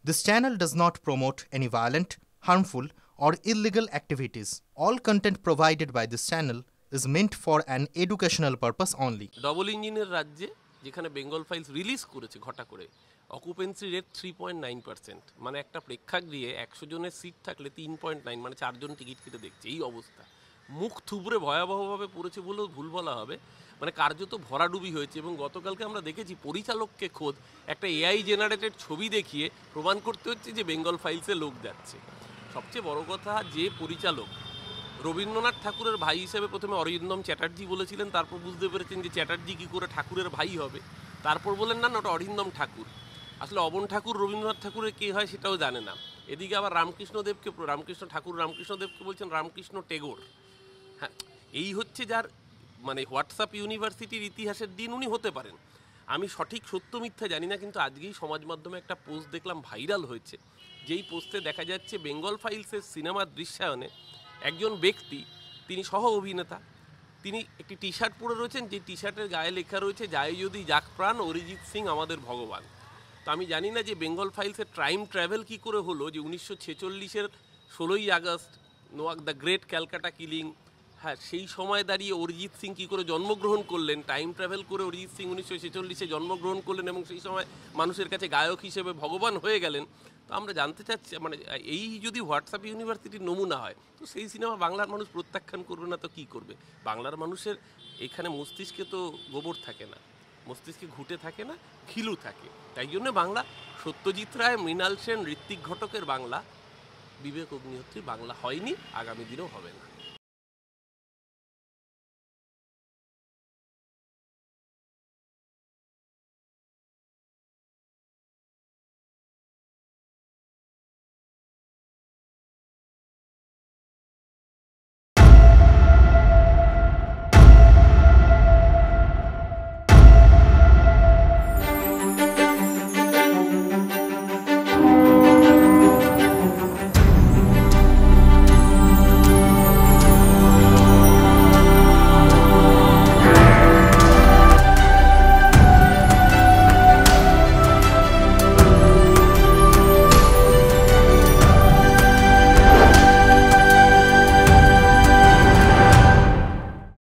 This channel does not promote any violent, harmful, or illegal activities. All content provided by this channel is meant for an educational purpose only. Double ইঞ্জিনের রাজ্যে যেখানে Bengal files release করেছে ঘটা করে, occupancy rate 3.9%, মানে একটা প্রেক্ষাগৃহে 100 জনের সিট থাকলে 3.9, মানে 4 জন টিকিট কেটে দেখছে। এই অবস্থা, মুখ থুবড়ে ভয়াবহভাবে পড়েছে বলেও ভুল বলা হবে, মানে কার্যত ভরাডুবি হয়েছে। এবং গতকালকে আমরা দেখেছি পরিচালককে খোদ একটা এআই জেনারেটেড ছবি দেখিয়ে প্রমাণ করতে হচ্ছে যে বেঙ্গল ফাইলসে লোক যাচ্ছে। সবচেয়ে বড় কথা, যে পরিচালক রবীন্দ্রনাথ ঠাকুরের ভাই হিসেবে প্রথমে অরিন্দম চ্যাটার্জি বলেছিলেন, তারপর বুঝতে পেরেছেন যে চ্যাটার্জি কী করে ঠাকুরের ভাই হবে, তারপর বলেন না ওটা অরিন্দম ঠাকুর। আসলে অবন ঠাকুর রবীন্দ্রনাথ ঠাকুরের কে হয় সেটাও জানে না। এদিকে আবার রামকৃষ্ণদেবকে বলছেন রামকৃষ্ণ টেগোর। হ্যাঁ, এই হচ্ছে যার মানে হোয়াটসঅ্যাপ ইউনিভার্সিটির ইতিহাসের দিন উনি হতে পারেন। আমি সঠিক সত্য মিথ্যা জানি না, কিন্তু আজকেই সমাজ মাধ্যমে একটা পোস্ট দেখলাম ভাইরাল হয়েছে, যেই পোস্টে দেখা যাচ্ছে বেঙ্গল ফাইলসের সিনেমার দৃশ্যায়নে একজন ব্যক্তি, তিনি সহ অভিনেতা, তিনি একটি টি শার্ট পরে রয়েছেন, যে টি শার্টের গায়ে লেখা রয়েছে যায় যদি যাক প্রাণ, অরিজিৎ সিং আমাদের ভগবান। তো আমি জানি না যে বেঙ্গল ফাইলসের টাইম ট্রাভেল কী করে হলো, যে 1946-এর 16ই August the great Calcutta killing, হ্যাঁ সেই সময় দাঁড়িয়ে অরিজিৎ সিং কী করে জন্মগ্রহণ করলেন, টাইম ট্রাভেল করে অরিজিৎ সিং 1946-এ জন্মগ্রহণ করলেন এবং সেই সময় মানুষের কাছে গায়ক হিসেবে ভগবান হয়ে গেলেন। তো আমরা জানতে চাচ্ছি, মানে এই যদি হোয়াটসঅ্যাপ ইউনিভার্সিটির নমুনা হয়, তো সেই সিনেমা বাংলার মানুষ প্রত্যাখ্যান করবে না তো কী করবে? বাংলার মানুষের এখানে মস্তিষ্কে তো গোবর থাকে না, মস্তিষ্কে ঘুঁটে থাকে না, ঘিলু থাকে। তাই জন্য বাংলা সত্যজিৎ রায়, মৃণাল সেন, ঋত্বিক ঘটকের বাংলা, বিবেক অগ্নিহোত্রী বাংলা হয়নি, আগামী দিনেও হবে না।